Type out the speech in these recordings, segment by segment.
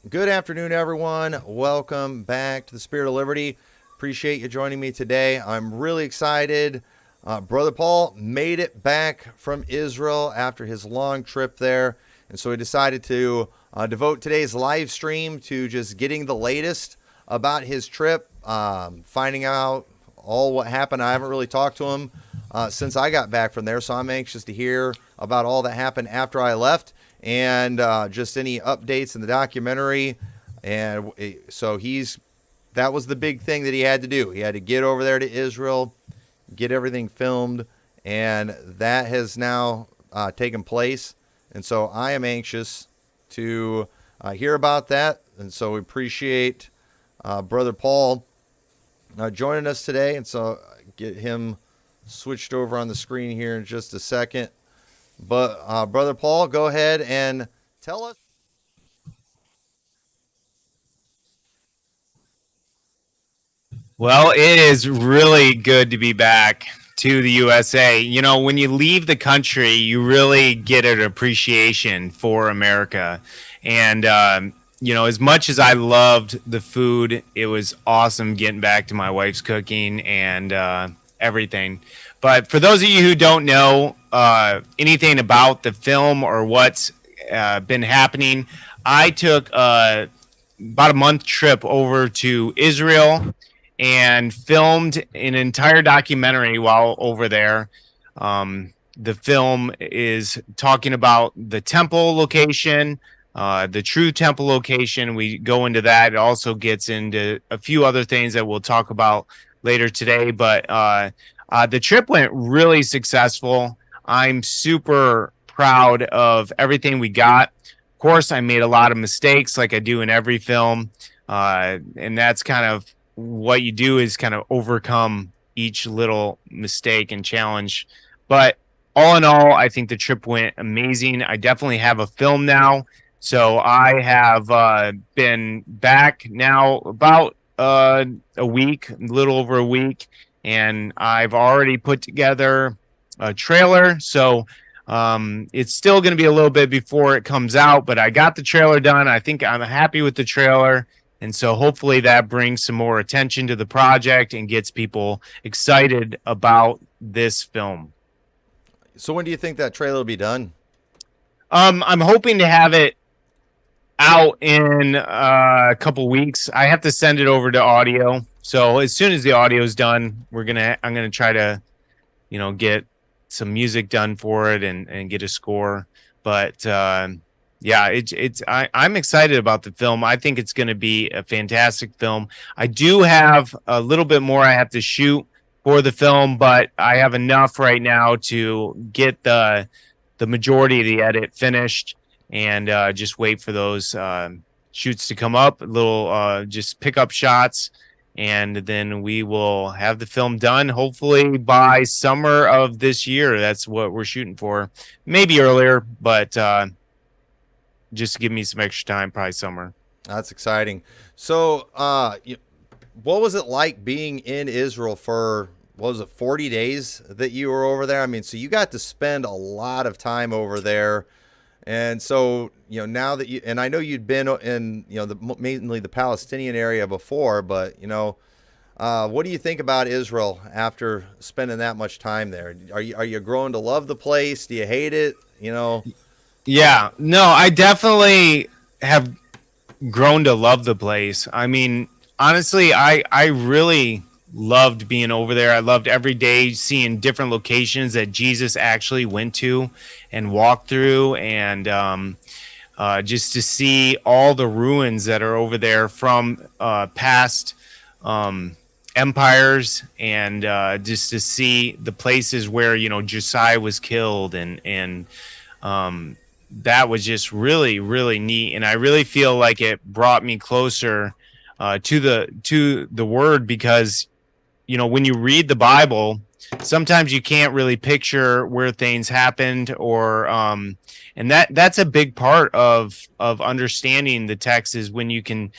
Good afternoon, everyone. Welcome back to the Spirit of Liberty. Appreciate you joining me today. I'm really excited. Brother Paul made it back from Israel after his long trip there, and so he decided to devote today's live stream to just getting the latest about his trip, finding out all what happened. I haven't really talked to him since I got back from there, so I'm anxious to hear about all that happened after I left and just any updates in the documentary. And so that was the big thing that he had to do. He had to get over there to Israel, get everything filmed, and that has now taken place. And so I am anxious to hear about that. And so we appreciate Brother Paul joining us today. And so get him switched over on the screen here in just a second. But Brother Paul, go ahead and tell us. Well, it is really good to be back to the USA. You know, when you leave the country, you really get an appreciation for America. And, as much as I loved the food, it was awesome getting back to my wife's cooking and everything. But for those of you who don't know anything about the film or what's been happening, I took about a month trip over to Israel and filmed an entire documentary while over there. The film is talking about the temple location, the true temple location. We go into that. It also gets into a few other things that we'll talk about later today. But the trip went really successful. I'm super proud of everything we got. Of course, I made a lot of mistakes like I do in every film. And that's kind of what you do is kind of overcome each little mistake and challenge. But all in all, I think the trip went amazing. I definitely have a film now. So I have been back now about a week, a little over a week, and I've already put together a trailer. So it's still going to be a little bit before it comes out, but I got the trailer done. I think I'm happy with the trailer. And so hopefully that brings some more attention to the project and gets people excited about this film. So when do you think that trailer will be done? I'm hoping to have it out in a couple weeks. I have to send it over to audio. So as soon as the audio is done, I'm gonna try to, get some music done for it and get a score. But yeah, I'm excited about the film. I think it's going to be a fantastic film. I do have a little bit more I have to shoot for the film, but I have enough right now to get the majority of the edit finished and just wait for those shoots to come up, little just pick up shots, and then we will have the film done hopefully by summer of this year. That's what we're shooting for. Maybe earlier, but just to give me some extra time, probably summer. That's exciting. So what was it like being in Israel for, what was it, 40 days that you were over there? I mean, so you got to spend a lot of time over there. And so, now that and I know you'd been in, mainly the Palestinian area before, but, what do you think about Israel after spending that much time there? Are you growing to love the place? Do you hate it? Yeah, no, I definitely have grown to love the place. I mean, honestly, I really loved being over there. I loved every day seeing different locations that Jesus actually went to and walked through, and just to see all the ruins that are over there from past empires, and just to see the places where Josiah was killed, and that was just really, really neat. And I really feel like it brought me closer to the word, because when you read the Bible, sometimes you can't really picture where things happened, or and that's a big part of understanding the text, is when you can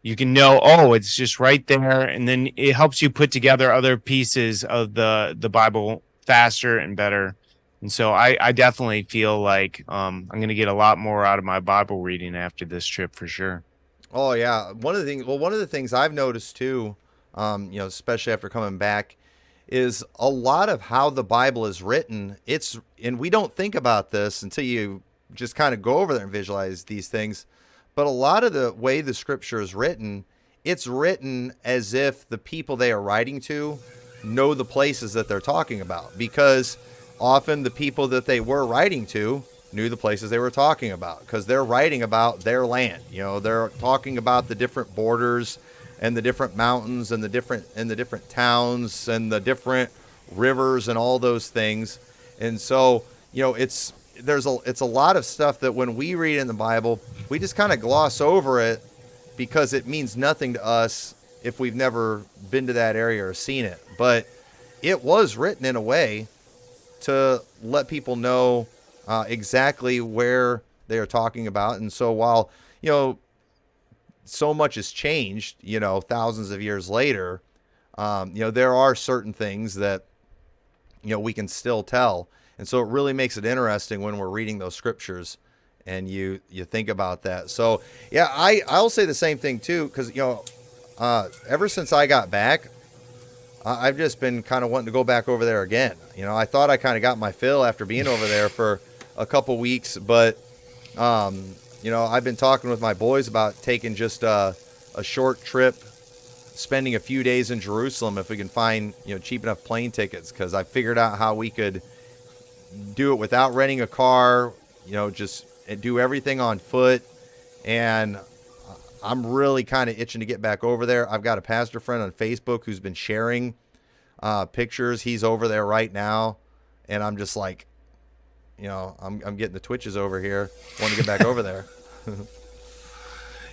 know, oh, it's just right there, and then it helps you put together other pieces of the Bible faster and better. And so I definitely feel like I'm going to get a lot more out of my Bible reading after this trip for sure. Oh yeah, one of the things I've noticed too, especially after coming back, is a lot of how the Bible is written. And we don't think about this until you just kind of go over there and visualize these things. But a lot of the way the scripture is written, it's written as if the people they are writing to know the places that they're talking about, because often the people that they were writing to knew the places they were talking about, because they're writing about their land. They're talking about the different borders and the different mountains and the different towns and the different rivers and all those things. And so, it's a lot of stuff that when we read in the Bible, we just kind of gloss over it because it means nothing to us if we've never been to that area or seen it. But it was written in a way to let people know exactly where they are talking about. And so while, so much has changed, thousands of years later, there are certain things that, we can still tell. And so it really makes it interesting when we're reading those scriptures and you think about that. So, yeah, I'll say the same thing too, because, ever since I got back, I've just been kind of wanting to go back over there again. I thought I kind of got my fill after being over there for a couple weeks, but, I've been talking with my boys about taking just a short trip, spending a few days in Jerusalem if we can find, cheap enough plane tickets, because I figured out how we could do it without renting a car, just do everything on foot. And I'm really kind of itching to get back over there. I've got a pastor friend on Facebook who's been sharing pictures. He's over there right now, and I'm just like, I'm getting the twitches over here, wanting to get back over there.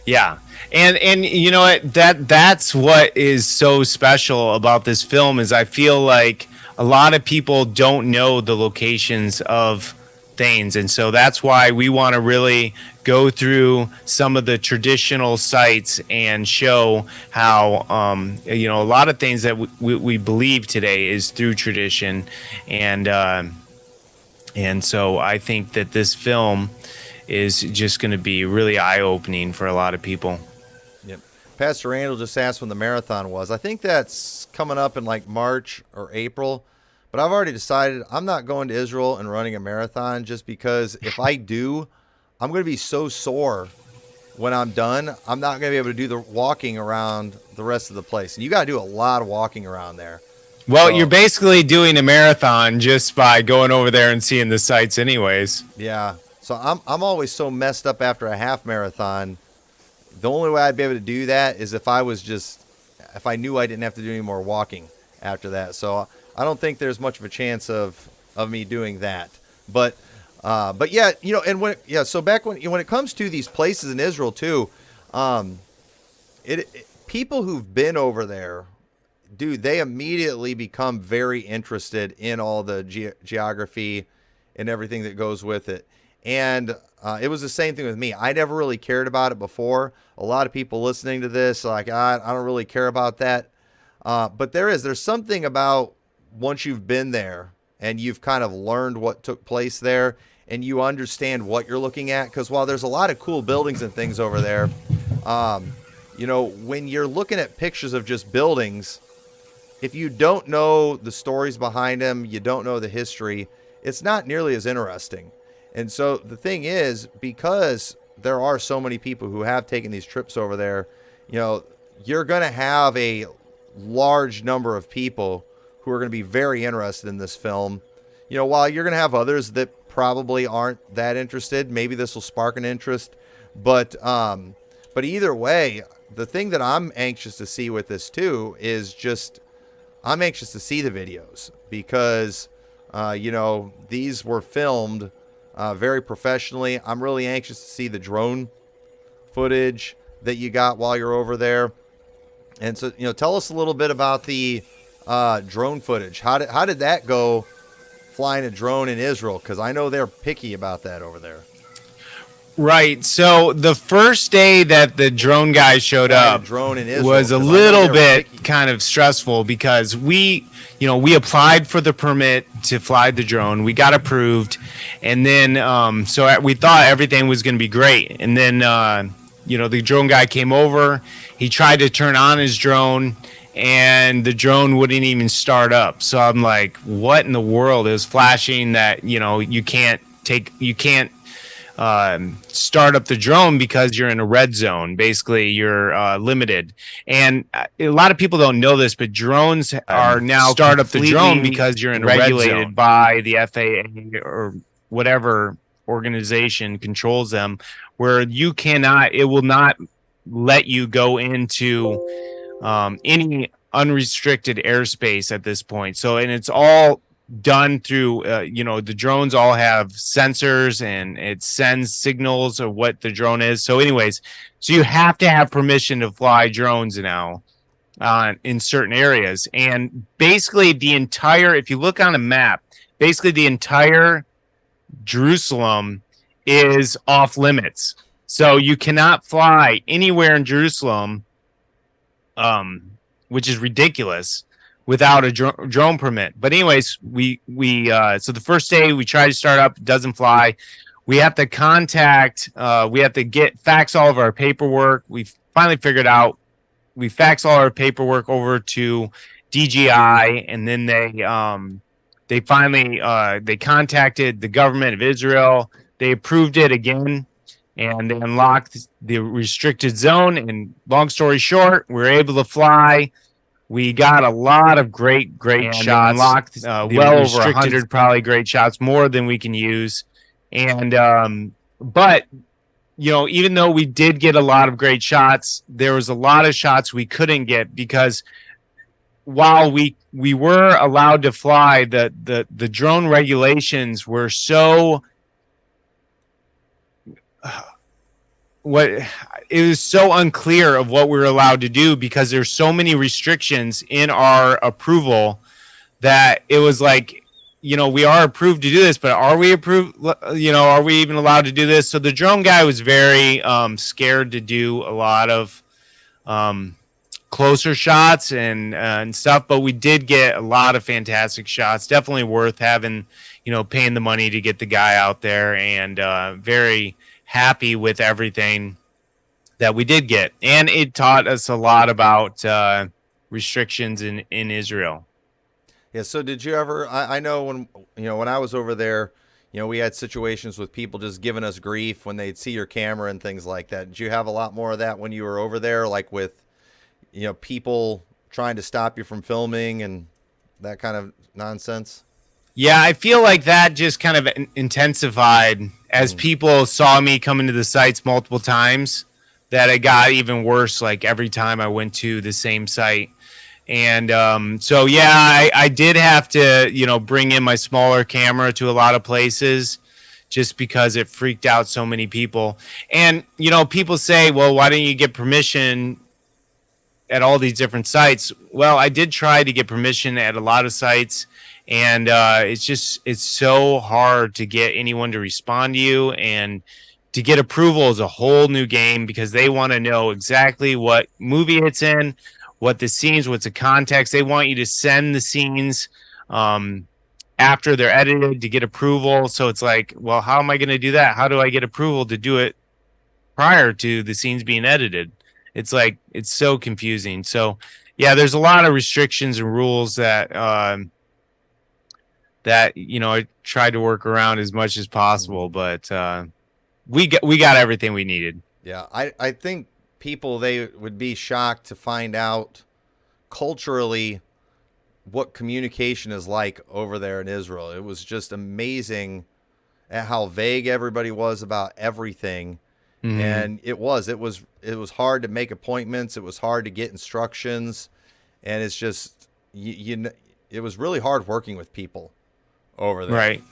Yeah. And you know what, that's what is so special about this film, is I feel like a lot of people don't know the locations of things. And so that's why we want to really go through some of the traditional sites and show how, a lot of things that we believe today is through tradition. And so I think that this film is just going to be really eye-opening for a lot of people. Yep. Pastor Randall just asked when the marathon was. I think that's coming up in like March or April. But I've already decided I'm not going to Israel and running a marathon, just because if I do, I'm going to be so sore when I'm done. I'm not going to be able to do the walking around the rest of the place. And you got to do a lot of walking around there. Well, so, you're basically doing a marathon just by going over there and seeing the sights anyways. Yeah. So I'm always so messed up after a half marathon. The only way I'd be able to do that is if I knew I didn't have to do any more walking after that. So I don't think there's much of a chance of me doing that. But yeah, so back when it comes to these places in Israel too, people who've been over there, dude, they immediately become very interested in all the geography and everything that goes with it. And it was the same thing with me. I never really cared about it before. A lot of people listening to this are like, I don't really care about that. But there's something about once you've been there and you've kind of learned what took place there and you understand what you're looking at. Because while there's a lot of cool buildings and things over there, when you're looking at pictures of just buildings, if you don't know the stories behind them, you don't know the history, it's not nearly as interesting. And so the thing is, because there are so many people who have taken these trips over there, you're going to have a large number of people who are going to be very interested in this film. While you're going to have others that probably aren't that interested, maybe this will spark an interest. But either way, the thing that I'm anxious to see with this too is just, I'm anxious to see the videos, because, these were filmed very professionally. I'm really anxious to see the drone footage that you got while you're over there. And so, tell us a little bit about the drone footage. How did that go, flying a drone in Israel? Because I know they're picky about that over there. Right. So the first day that the drone guy showed up was a little bit kind of stressful, because we applied for the permit to fly the drone. We got approved. And then so we thought everything was going to be great. And then the drone guy came over. He tried to turn on his drone, and the drone wouldn't even start up. So I'm like, what in the world? It was flashing that you can't start up the drone because you're in a red zone. Basically, you're limited. And a lot of people don't know this, but drones are now start up the drone because you're in regulated by the FAA or whatever organization controls them, where it will not let you go into any unrestricted airspace at this point. So, and it's all done through the drones all have sensors, and it sends signals of what the drone is. So anyways, so you have to have permission to fly drones now in certain areas. And basically if you look on a map, basically the entire Jerusalem is off limits. So you cannot fly anywhere in Jerusalem, which is ridiculous, without a drone permit. But anyways, we so the first day we try to start up, it doesn't fly. We have to fax all of our paperwork. We finally figured out, we fax all our paperwork over to DJI, and then they finally they contacted the government of Israel. They approved it again, and they unlocked the restricted zone. And long story short, we were able to fly. We got a lot of great shots. Unlocked well over 100 probably great shots, more than we can use. And but even though we did get a lot of great shots, there was a lot of shots we couldn't get because while we were allowed to fly, the drone regulations were so it was so unclear of what we were allowed to do, because there's so many restrictions in our approval that it was like, we are approved to do this, but are we approved? Are we even allowed to do this? So the drone guy was very scared to do a lot of closer shots and stuff, but we did get a lot of fantastic shots. Definitely worth having, paying the money to get the guy out there, and very happy with everything that we did get. And it taught us a lot about restrictions in Israel. Yeah. So did you ever, I know when I was over there, we had situations with people just giving us grief when they'd see your camera and things like that. Did you have a lot more of that when you were over there, like with, people trying to stop you from filming and that kind of nonsense? Yeah, I feel like that just kind of intensified as people saw me come into the sites multiple times, that it got even worse, like every time I went to the same site. And so, yeah, I did have to, bring in my smaller camera to a lot of places just because it freaked out so many people. And, people say, well, why didn't you get permission at all these different sites? Well, I did try to get permission at a lot of sites. And it's so hard to get anyone to respond to you, and to get approval is a whole new game, because they want to know exactly what movie it's in, what the scenes, what's the context. They want you to send the scenes after they're edited to get approval. So it's like, well, how am I going to do that? How do I get approval to do it prior to the scenes being edited? It's like, it's so confusing. So yeah, there's a lot of restrictions and rules that I tried to work around as much as possible, but we got everything we needed. Yeah, I think people, they would be shocked to find out culturally what communication is like over there in Israel. It was just amazing at how vague everybody was about everything. Mm-hmm. And it was hard to make appointments. It was hard to get instructions, and it's just it was really hard working with people over there. Right.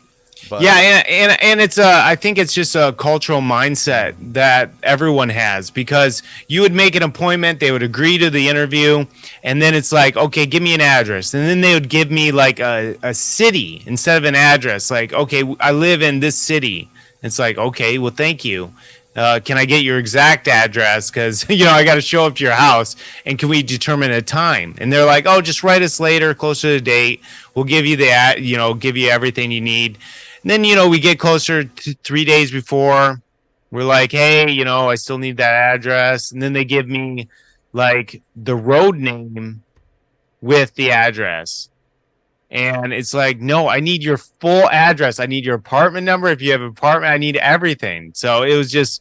But yeah, and it's I think it's just a cultural mindset that everyone has, because you would make an appointment, they would agree to the interview, and then it's like, okay, give me an address, and then they would give me like a city instead of an address. Like, okay, I live in this city. It's like, okay, well, thank you. Can I get your exact address? Because, I got to show up to your house, and can we determine a time? And they're like, oh, just write us later, closer to the date. We'll give you give you everything you need. And then, we get closer to 3 days before, We're like, hey, I still need that address. And then they give me like the road name with the address. And it's like, no, I need your full address. I need your apartment number. If you have an apartment, I need everything. So it was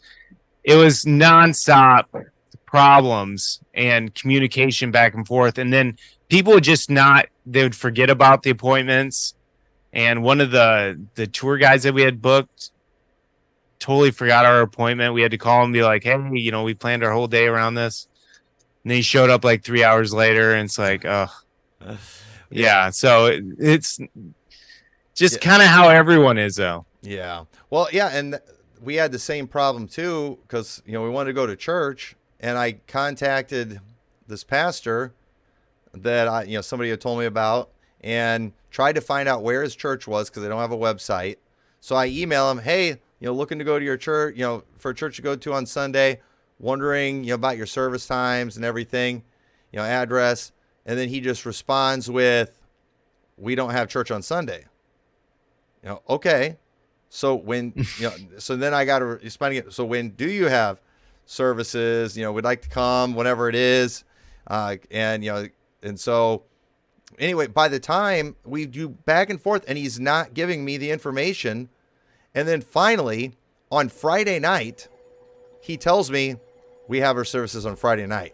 nonstop problems and communication back and forth. And then people would just they would forget about the appointments. And one of the tour guides that we had booked totally forgot our appointment. We had to call him and be like, hey, we planned our whole day around this. And then he showed up like 3 hours later, and it's like, oh, yeah. So it's just kind of how everyone is, though. Yeah. Well, yeah, and we had the same problem too, because we wanted to go to church, and I contacted this pastor that somebody had told me about, and tried to find out where his church was because they don't have a website. So I email him, hey, looking to go to your church, for a church to go to on Sunday, wondering about your service times and everything, address, and then he just responds with, we don't have church on Sunday. Okay. So when, so then I got to respond again. So when do you have services? We'd like to come whenever it is. And so anyway, by the time we do back and forth and he's not giving me the information. And then finally on Friday night, he tells me we have our services on Friday night,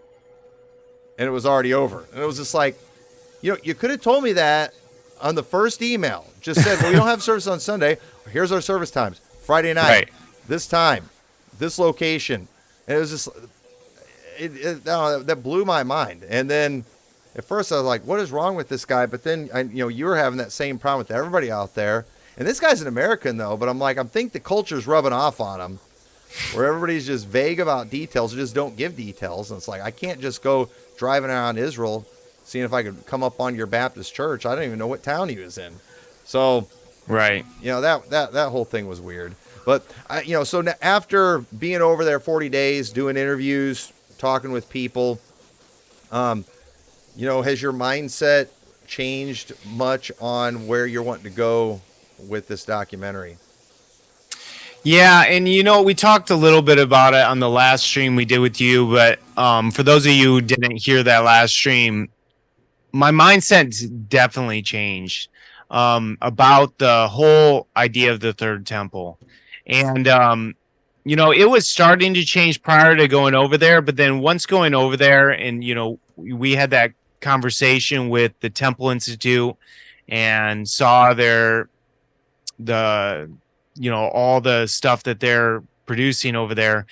and it was already over. And it was just like, you could have told me that on the first email. Just said, well, we don't have service on Sunday. Here's our service times. Friday night, Right. This time, this location. And it was just, that blew my mind. And then at first I was like, what is wrong with this guy? But then, you were having that same problem with everybody out there. And this guy's an American, though. But I'm like, I think the culture's rubbing off on him, where everybody's just vague about details or just don't give details. And it's like, I can't just go driving around Israel seeing if I could come up on your Baptist church. I don't even know what town he was in. So, Right. that whole thing was weird. But, so after being over there 40 days, doing interviews, talking with people, has your mindset changed much on where you're wanting to go with this documentary? Yeah, and we talked a little bit about it on the last stream we did with you, but for those of you who didn't hear that last stream, my mindset's definitely changed about the whole idea of the third temple. And it was starting to change prior to going over there, but then once going over there and we had that conversation with the Temple Institute and saw all the stuff that they're producing over there.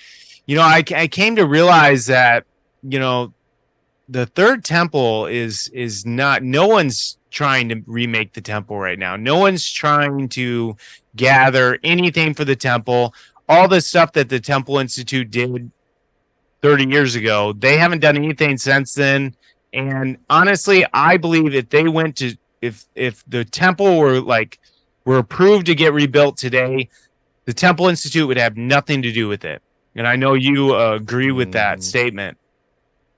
I came to realize that the third temple is not, no one's trying to remake the temple right now. No one's trying to gather anything for the temple. All the stuff that the Temple Institute did 30 years ago, they haven't done anything since then. And honestly, I believe if the temple were approved to get rebuilt today, the Temple Institute would have nothing to do with it. And I know you agree with that statement.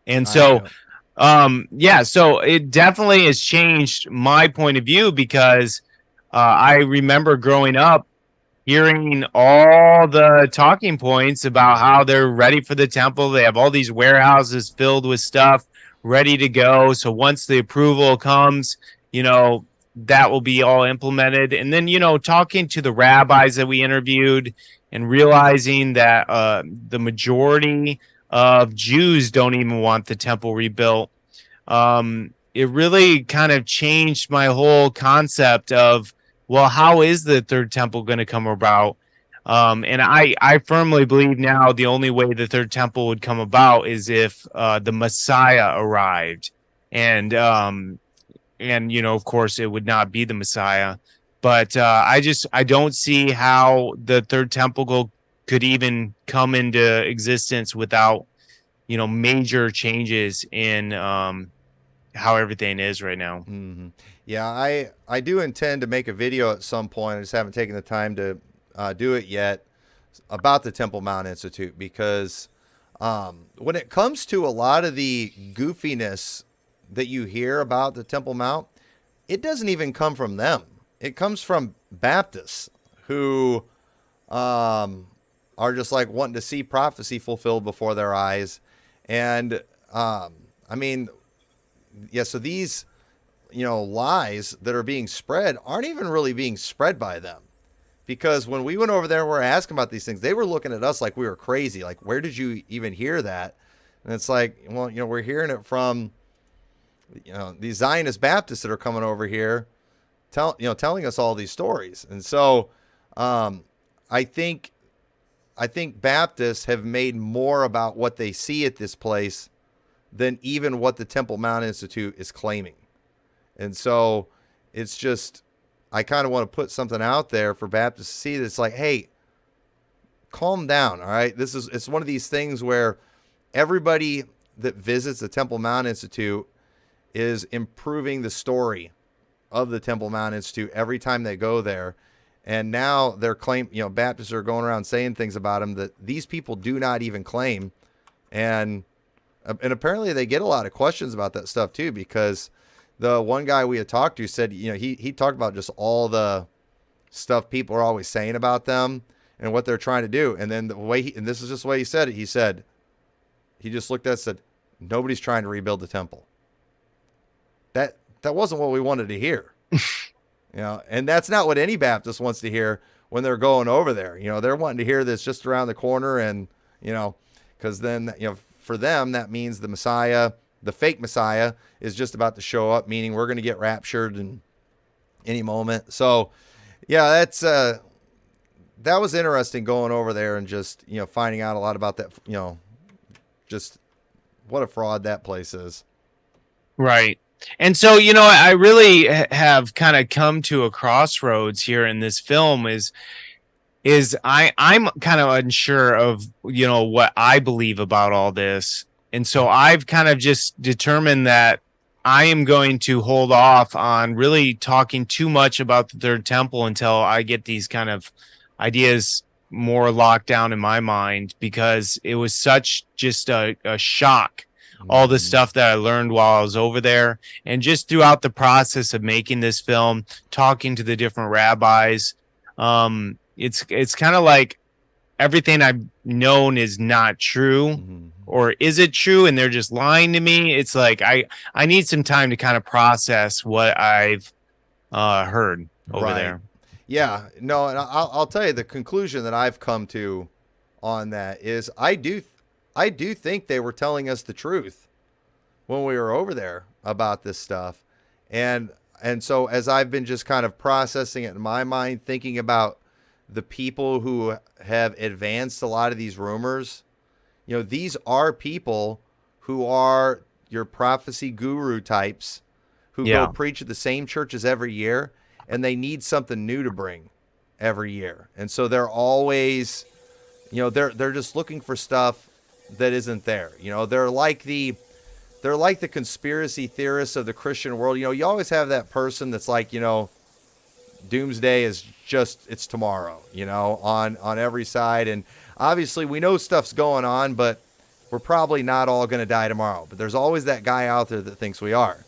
And so, so it definitely has changed my point of view because I remember growing up hearing all the talking points about how they're ready for the temple. They have all these warehouses filled with stuff ready to go. So once the approval comes, that will be all implemented. And then, talking to the rabbis that we interviewed and realizing that the majority of Jews don't even want the temple rebuilt. It really kind of changed my whole concept of, well, how is the third temple going to come about? And I firmly believe now the only way the third temple would come about is if the Messiah arrived. And of course, it would not be the Messiah. But I don't see how the third temple could even come into existence without, major changes in how everything is right now. Mm-hmm. Yeah, I do intend to make a video at some point. I just haven't taken the time to do it yet about the Temple Mount Institute because when it comes to a lot of the goofiness that you hear about the Temple Mount, it doesn't even come from them. It comes from Baptists who are just like wanting to see prophecy fulfilled before their eyes. And I mean, yeah, so these, lies that are being spread aren't even really being spread by them. Because when we went over there, we were asking about these things, they were looking at us like we were crazy. Like, where did you even hear that? And it's like, well, we're hearing it from, these Zionist Baptists that are coming over here, telling us all these stories. And so, I think Baptists have made more about what they see at this place than even what the Temple Mount Institute is claiming. And so it's just, I kind of want to put something out there for Baptists to see that's like, hey, calm down. All right. It's one of these things where everybody that visits the Temple Mount Institute is improving the story of the Temple Mount Institute every time they go there. And now they're Baptists are going around saying things about them that these people do not even claim. And apparently they get a lot of questions about that stuff too, because the one guy we had talked to said, he talked about just all the stuff people are always saying about them and what they're trying to do. And then the way and this is just the way he said it. He said, he just looked at us and said, nobody's trying to rebuild the temple. That wasn't what we wanted to hear. And that's not what any Baptist wants to hear when they're going over there. They're wanting to hear this just around the corner, and, because then, for them, that means the Messiah, the fake Messiah, is just about to show up, meaning we're going to get raptured in any moment. So, yeah, that was interesting going over there and just, finding out a lot about that, just what a fraud that place is. Right. And so, I really have kind of come to a crossroads here in this film is I'm kind of unsure of, what I believe about all this. And so I've kind of just determined that I am going to hold off on really talking too much about the third temple until I get these kind of ideas more locked down in my mind, because it was such just a shock. All the stuff that I learned while I was over there, and just throughout the process of making this film, talking to the different rabbis. It's kind of like everything I've known is not true, or is it true and they're just lying to me? It's like I need some time to kind of process what I've heard over there. Yeah, no, and I'll tell you the conclusion that I've come to on that is I do think they were telling us the truth when we were over there about this stuff. And so as I've been just kind of processing it in my mind, thinking about the people who have advanced a lot of these rumors, these are people who are your prophecy guru types who go preach at the same churches every year, and they need something new to bring every year. And so they're always, they're just looking for stuff that isn't there. They're like the conspiracy theorists of the Christian world. You always have that person that's like, doomsday is it's tomorrow, on every side. And obviously we know stuff's going on, but we're probably not all going to die tomorrow. But there's always that guy out there that thinks we are.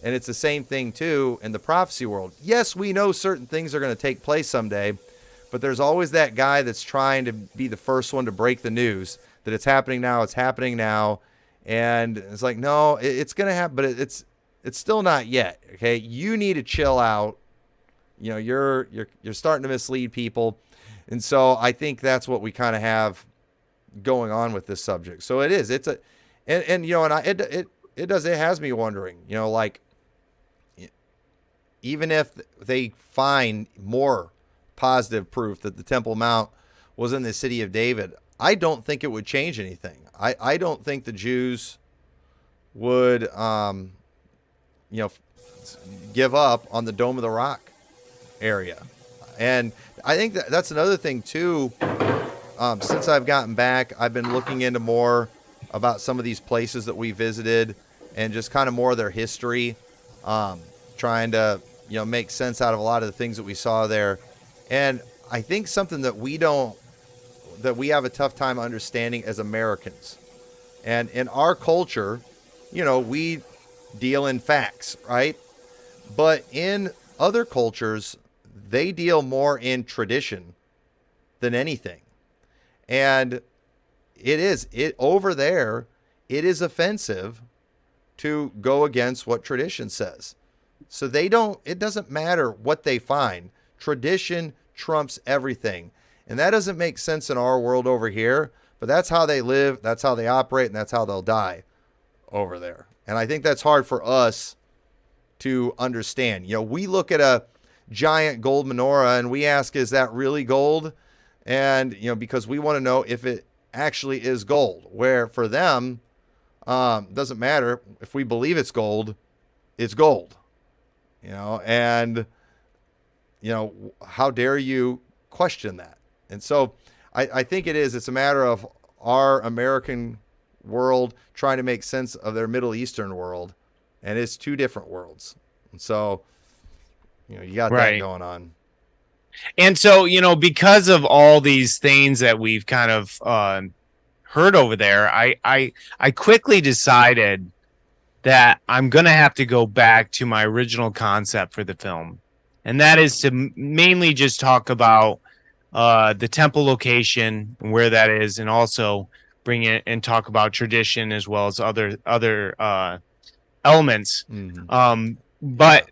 And it's the same thing too in the prophecy world. Yes, we know certain things are going to take place someday, but there's always that guy that's trying to be the first one to break the news that it's happening now. And it's like, no, it's going to happen, but it's still not yet. Okay. You need to chill out. You're starting to mislead people. And so I think that's what we kind of have going on with this subject. So it has me wondering, like, even if they find more positive proof that the Temple Mount was in the city of David, I don't think it would change anything. I don't think the Jews would, give up on the Dome of the Rock area. And I think that's another thing too. Since I've gotten back, I've been looking into more about some of these places that we visited and just kind of more of their history, trying to, make sense out of a lot of the things that we saw there. And I think something that we have a tough time understanding as Americans. And in our culture, we deal in facts, right? But in other cultures, they deal more in tradition than anything. And it over there, it is offensive to go against what tradition says. So it doesn't matter what they find. Tradition trumps everything. And that doesn't make sense in our world over here, but that's how they live, that's how they operate, and that's how they'll die over there. And I think that's hard for us to understand. We look at a giant gold menorah and we ask, is that really gold? And, because we want to know if it actually is gold, where for them, doesn't matter. If we believe it's gold, it's gold, and, how dare you question that? And so I think it's a matter of our American world trying to make sense of their Middle Eastern world. And it's two different worlds. And so, you got that going on. And so, because of all these things that we've kind of heard over there, I quickly decided that I'm going to have to go back to my original concept for the film. And that is to mainly just talk about the temple location and where that is, and also bring it and talk about tradition as well as other elements. Mm-hmm. But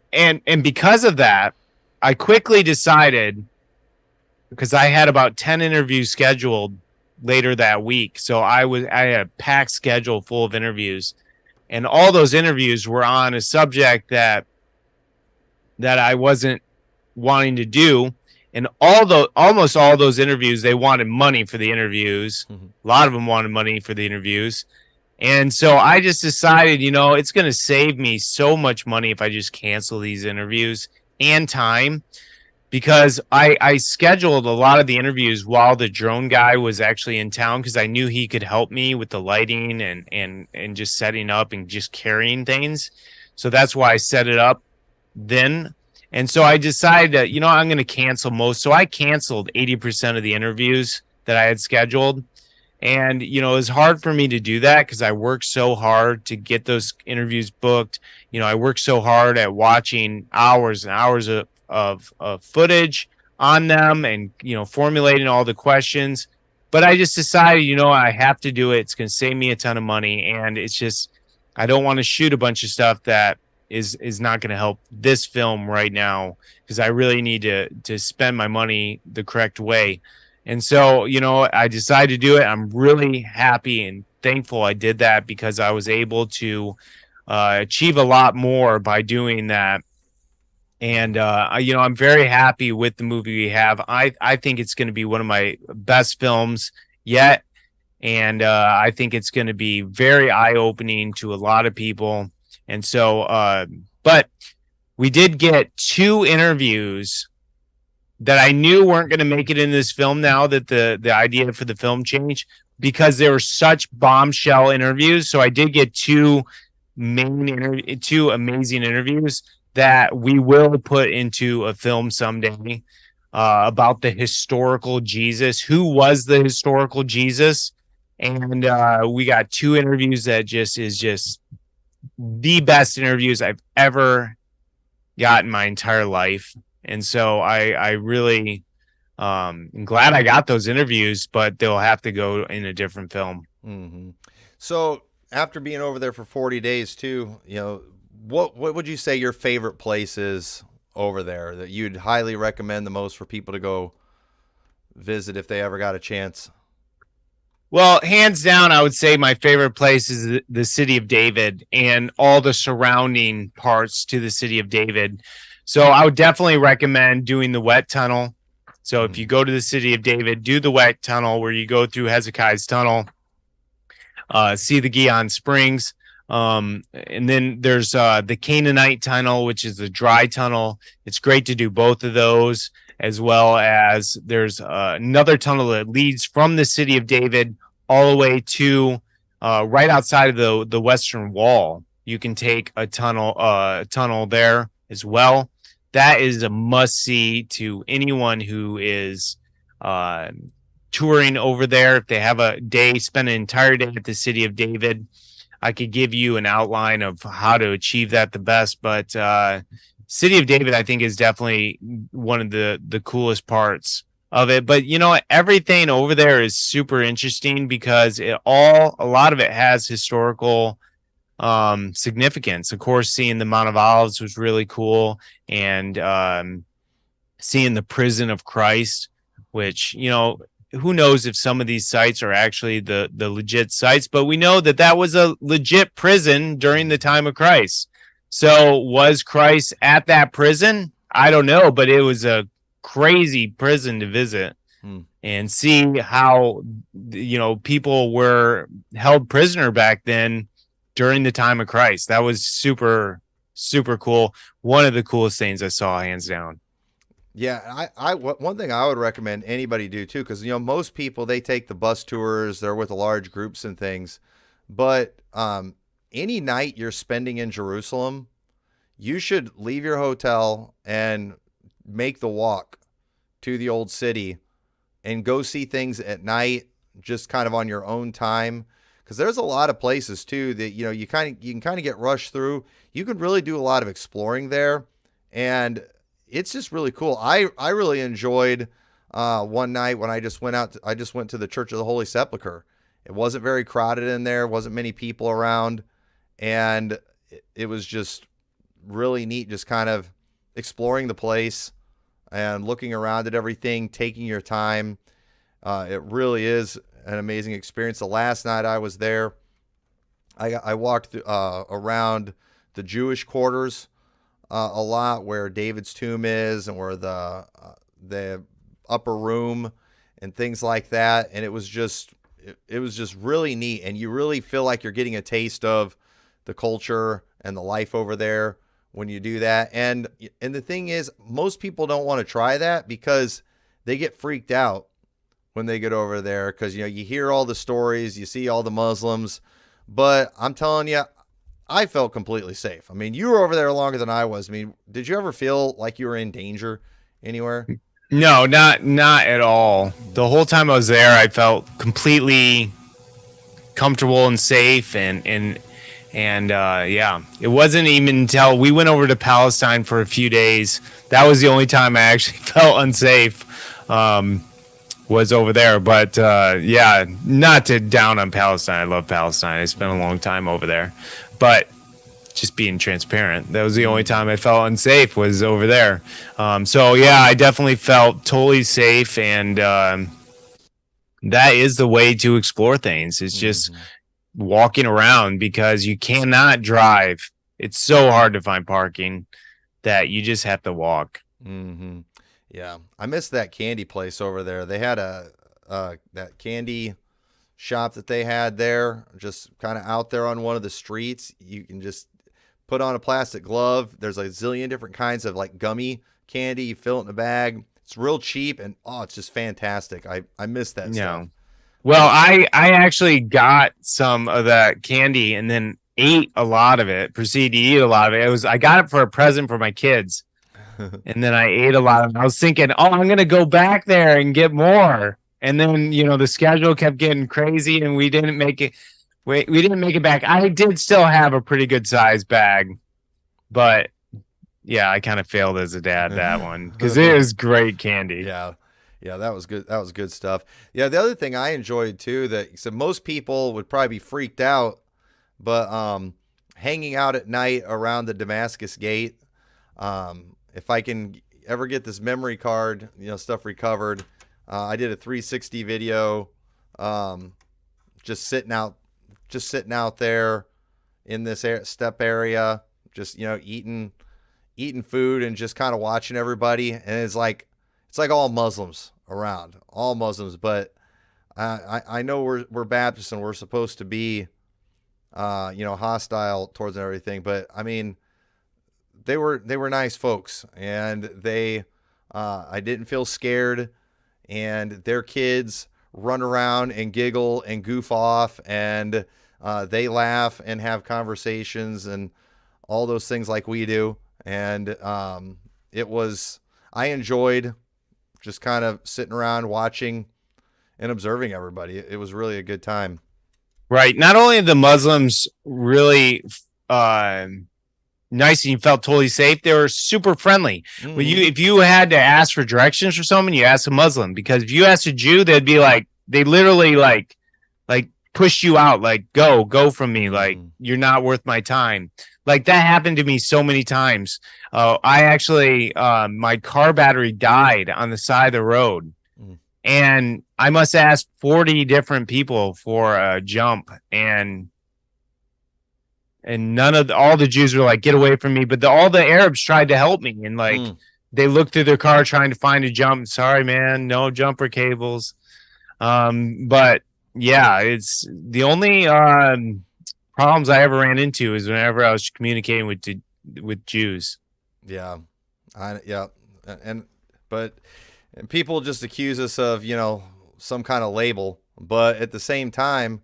because of that, I quickly decided, because I had about 10 interviews scheduled later that week. So I had a packed schedule full of interviews, and all those interviews were on a subject that I wasn't wanting to do. And almost all those interviews, they wanted money for the interviews. Mm-hmm. A lot of them wanted money for the interviews. And so I just decided, it's going to save me so much money if I just cancel these interviews and time, because I scheduled a lot of the interviews while the drone guy was actually in town, because I knew he could help me with the lighting and just setting up and just carrying things. So that's why I set it up then. And so I decided that, I'm going to cancel most. So I canceled 80% of the interviews that I had scheduled. And, it was hard for me to do that because I worked so hard to get those interviews booked. I worked so hard at watching hours and hours of footage on them and, formulating all the questions. But I just decided, I have to do it. It's going to save me a ton of money. And it's just, I don't want to shoot a bunch of stuff that is not going to help this film right now, because I really need to spend my money the correct way. And so, I decided to do it. I'm really happy and thankful I did that, because I was able to achieve a lot more by doing that. And, I'm very happy with the movie we have. I think it's going to be one of my best films yet. And I think it's going to be very eye-opening to a lot of people. And so, but we did get 2 interviews that I knew weren't going to make it in this film now that the idea for the film changed, because they were such bombshell interviews. So I did get 2 amazing interviews that we will put into a film someday about the historical Jesus. Who was the historical Jesus? And we got 2 interviews that is just the best interviews I've ever got in my entire life. And so I really am glad I got those interviews, but they'll have to go in a different film. Mm-hmm. So after being over there for 40 days too, what would you say your favorite place is over there that you'd highly recommend the most for people to go visit if they ever got a chance? Well, hands down, I would say my favorite place is the city of David and all the surrounding parts to the city of David. So I would definitely recommend doing the wet tunnel. So if you go to the city of David, do the wet tunnel where you go through Hezekiah's tunnel, see the Gihon Springs. And then there's the Canaanite tunnel, which is the dry tunnel. It's great to do both of those, as well as there's another tunnel that leads from the city of David all the way to right outside of the Western Wall. You can take a tunnel there as well. That is a must-see to anyone who is touring over there. If they have a day, spend an entire day at the city of David, I could give you an outline of how to achieve that the best. But City of David, I think, is definitely one of the coolest parts of it. But everything over there is super interesting because a lot of it has historical significance. Of course, seeing the Mount of Olives was really cool, and seeing the prison of Christ, which who knows if some of these sites are actually the legit sites, but we know that was a legit prison during the time of Christ. So was Christ at that prison? I don't know, but it was a crazy prison to visit and see how people were held prisoner back then during the time of Christ. That was super, super cool. One of the coolest things I saw, hands down. Yeah, one thing I would recommend anybody do too, because most people, they take the bus tours, they're with large groups and things, but any night you're spending in Jerusalem, you should leave your hotel and make the walk to the old city and go see things at night, just kind of on your own time. Because there's a lot of places too that you can kind of get rushed through. You can really do a lot of exploring there, and it's just really cool. I really enjoyed one night when I just went out. I just went to the Church of the Holy Sepulchre. It wasn't very crowded in there. Wasn't many people around, and it was just really neat. Just kind of exploring the place and looking around at everything, taking your time. It really is an amazing experience. The last night I was there, I walked around the Jewish quarters a lot, where David's tomb is and where the upper room and things like that. And it was just really neat. And you really feel like you're getting a taste of the culture and the life over there when you do that. And the thing is, most people don't want to try that because they get freaked out when they get over there. Cause you hear all the stories, you see all the Muslims, but I'm telling you, I felt completely safe. I mean, you were over there longer than I was. I mean, did you ever feel like you were in danger anywhere? No, not at all. The whole time I was there, I felt completely comfortable and safe, and yeah, it wasn't even until we went over to Palestine for a few days. That was the only time I actually felt unsafe. Was over there, but yeah, not to down on Palestine. I love Palestine. I spent a long time over there. But just being transparent, that was the only time I felt unsafe, was over there. So yeah, I definitely felt totally safe, and that is the way to explore things. It's just walking around, because you cannot drive. It's so hard to find parking that you just have to walk. Mm-hmm. Yeah, I missed that candy place over there. They had that candy shop that they had there, just kind of out there on one of the streets. You can just put on a plastic glove. There's a zillion different kinds of like gummy candy. You fill it in a bag. It's real cheap, and it's just fantastic. I miss that stuff. Well, I actually got some of that candy and then ate a lot of it. Proceeded to eat a lot of it. I got it for a present for my kids, and then I ate a lot of it. I was thinking, I'm gonna go back there and get more. And then, the schedule kept getting crazy, and we didn't make it. We didn't make it back. I did still have a pretty good size bag, but yeah, I kind of failed as a dad that one, because it was great candy. Yeah, that was good. That was good stuff. Yeah, the other thing I enjoyed too, that most people would probably be freaked out, but hanging out at night around the Damascus Gate. If I can ever get this memory card, stuff recovered. I did a 360 video, just sitting out there in this step area, just eating food and just kind of watching everybody. And it's like all Muslims around, all Muslims. But I know we're Baptists and we're supposed to be, hostile towards everything. But I mean, they were nice folks, and I didn't feel scared. And their kids run around and giggle and goof off, and they laugh and have conversations and all those things like we do. And I enjoyed just kind of sitting around watching and observing everybody. It was really a good time. Right. Not only the Muslims really nice and you felt totally safe. They were super friendly. When Mm-hmm. if you had to ask for directions for someone, you ask a Muslim, because if you asked a Jew, they'd be like, they literally like push you out, like go from me, like Mm-hmm. you're not worth my time. Like that happened to me so many times. I actually my car battery died on the side of the road, and I must ask 40 different people for a jump, and none of all the Jews were like, get away from me. But all the Arabs tried to help me, and like Mm. they looked through their car trying to find a jump. Sorry, man, no jumper cables. But yeah, it's the only problems I ever ran into is whenever I was communicating with Jews. Yeah, yeah, and but and people just accuse us of some kind of label, but at the same time,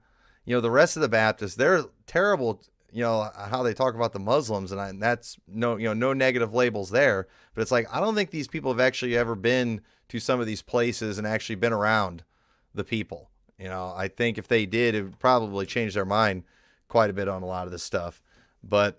the rest of the Baptists, they're terrible. How they talk about the Muslims, and that's no negative labels there, but it's like I don't think these people have actually ever been to some of these places and actually been around the people. I think if they did, it would probably change their mind quite a bit on a lot of this stuff. But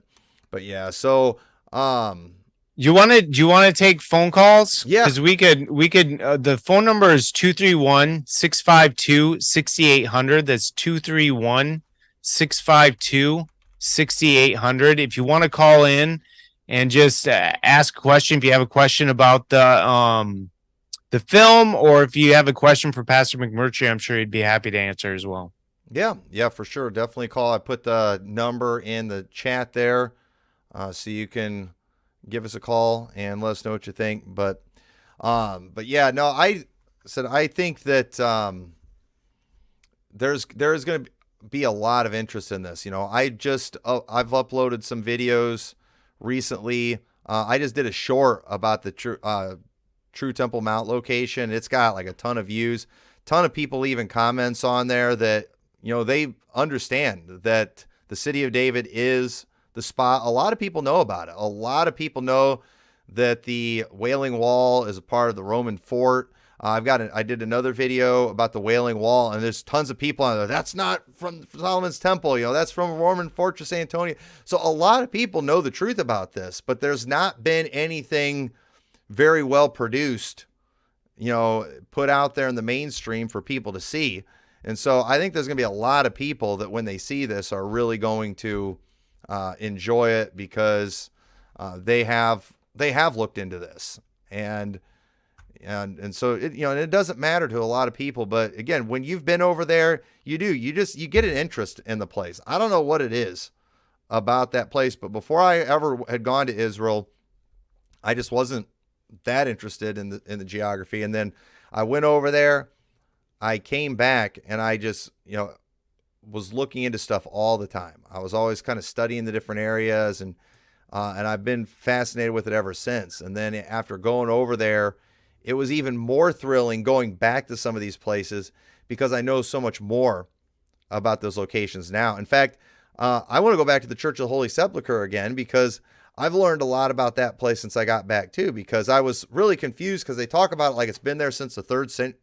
yeah, so Do you want to take phone calls? yeah. Because we could the phone number is 231-652-6800. That's 231-652-6800. If you want to call in and just ask a question, if you have a question about the film, or if you have a question for Pastor McMurtry, I'm sure he'd be happy to answer as well. Yeah, for sure. Definitely call. I put the number in the chat there, so you can give us a call and let us know what you think. But yeah, no, I think that there's going to be a lot of interest in this. I've uploaded some videos recently. I just did a short about the True Temple Mount location. It's got like a ton of views, ton of people leaving comments on there that they understand that the city of David is the spot. A lot of people know about it. A lot of people know that the Wailing Wall is a part of the Roman fort. I did another video about the Wailing Wall, and there's tons of people on there. That's not from Solomon's Temple. That's from Roman Fortress Antonia. So a lot of people know the truth about this, but there's not been anything very well produced, put out there in the mainstream for people to see. And so I think there's going to be a lot of people that when they see this are really going to enjoy it, because they have looked into this, and so it doesn't matter to a lot of people. But again, when you've been over there, you get an interest in the place. I don't know what it is about that place, but before I ever had gone to Israel, I just wasn't that interested in the geography. And then I went over there, I came back, and I just was looking into stuff all the time. I was always kind of studying the different areas, and I've been fascinated with it ever since. And then after going over there, it was even more thrilling going back to some of these places, because I know so much more about those locations now. In fact, I want to go back to the Church of the Holy Sepulchre again, because I've learned a lot about that place since I got back too, because I was really confused, because they talk about it like it's been there since the 3rd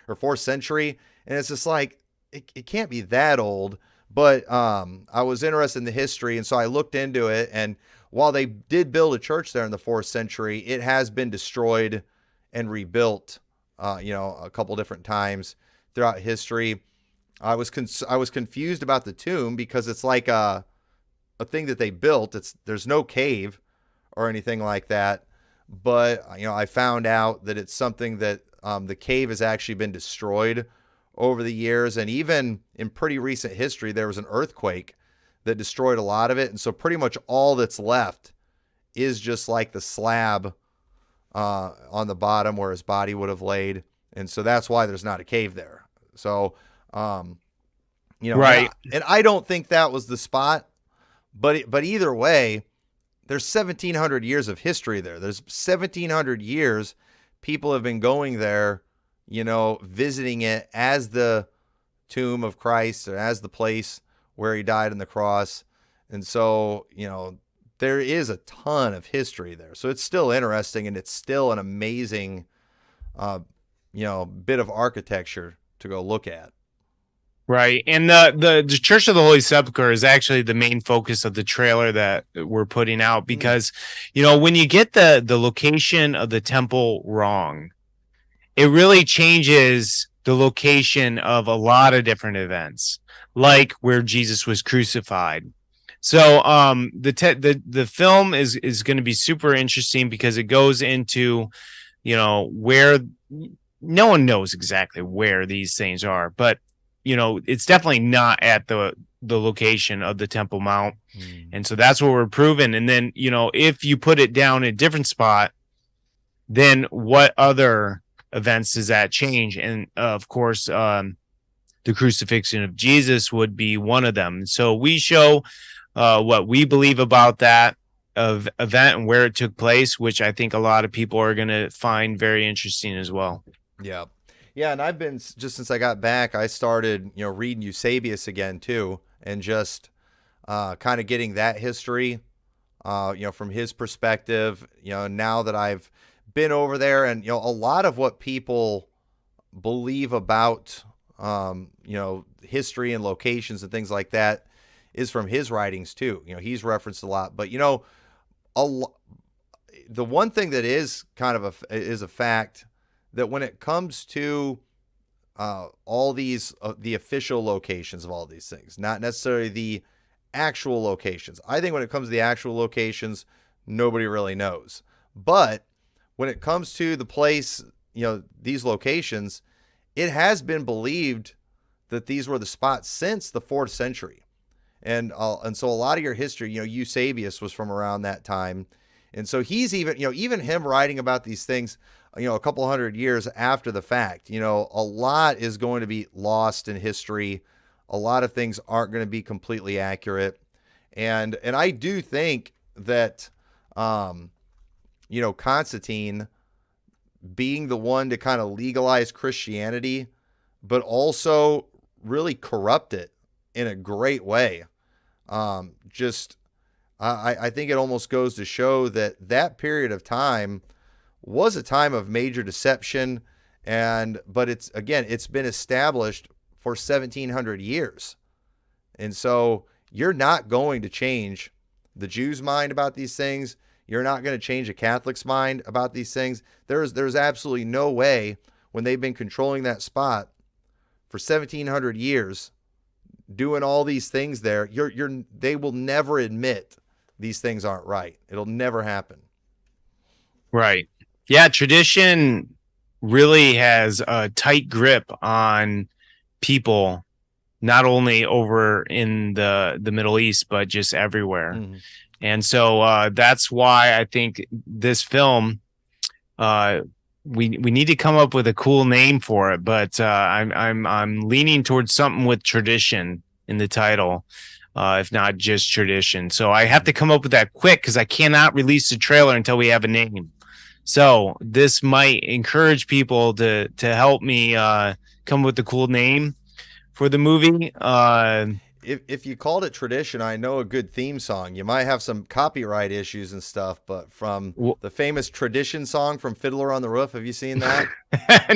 or 4th century. And it's just like, it can't be that old. But I was interested in the history, and so I looked into it. And while they did build a church there in the 4th century, it has been destroyed and rebuilt, a couple different times throughout history. I was confused about the tomb, because it's like a thing that they built. There's no cave or anything like that. But I found out that it's something that the cave has actually been destroyed over the years, and even in pretty recent history, there was an earthquake that destroyed a lot of it. And so pretty much all that's left is just like the slab on the bottom where his body would have laid. And so that's why there's not a cave there. So, Right. And I don't think that was the spot, but either way, there's 1,700 years of history there. There's 1,700 years people have been going there, visiting it as the tomb of Christ, or as the place where he died on the cross. And so, there is a ton of history there. So it's still interesting, and it's still an amazing, bit of architecture to go look at. Right. And the Church of the Holy Sepulchre is actually the main focus of the trailer that we're putting out because, when you get the location of the temple wrong, it really changes the location of a lot of different events, like where Jesus was crucified. So the film is going to be super interesting because it goes into, where no one knows exactly where these things are, but it's definitely not at the location of the Temple Mount. And so that's what we're proving. And then, if you put it down in a different spot, then what other events does that change? And of course, the crucifixion of Jesus would be one of them. So we show what we believe about that event and where it took place, which I think a lot of people are going to find very interesting as well. Yeah. Yeah, and I've been, just since I got back, I started, reading Eusebius again too, and just kind of getting that history, from his perspective, now that I've been over there, and, a lot of what people believe about, history and locations and things like that is from his writings too. He's referenced a lot, but, the one thing that is kind of is a fact that when it comes to all these, the official locations of all these things, not necessarily the actual locations. I think when it comes to the actual locations, nobody really knows. But when it comes to the place, these locations, it has been believed that these were the spots since the 4th century. And so a lot of your history, Eusebius was from around that time. And so he's even, even him writing about these things, a couple hundred years after the fact, a lot is going to be lost in history. A lot of things aren't going to be completely accurate. And I do think that, Constantine being the one to kind of legalize Christianity, but also really corrupt it in a great way. I think it almost goes to show that period of time was a time of major deception, but it's been established for 1700 years. And so you're not going to change the Jews' mind about these things. You're not going to change a Catholic's mind about these things. There's absolutely no way, when they've been controlling that spot for 1700 years, doing all these things there, they will never admit these things aren't right. It'll never happen. Right. Yeah, tradition really has a tight grip on people, not only over in the Middle East, but just everywhere. Mm-hmm. And so that's why I think this film, we need to come up with a cool name for it. But I'm leaning towards something with tradition in the title, if not just tradition. So I have to come up with that quick because I cannot release the trailer until we have a name. So this might encourage people to help me come up with a cool name for the movie. If you called it tradition, I know a good theme song. You might have some copyright issues and stuff, but from the famous Tradition song from Fiddler on the Roof, have you seen that?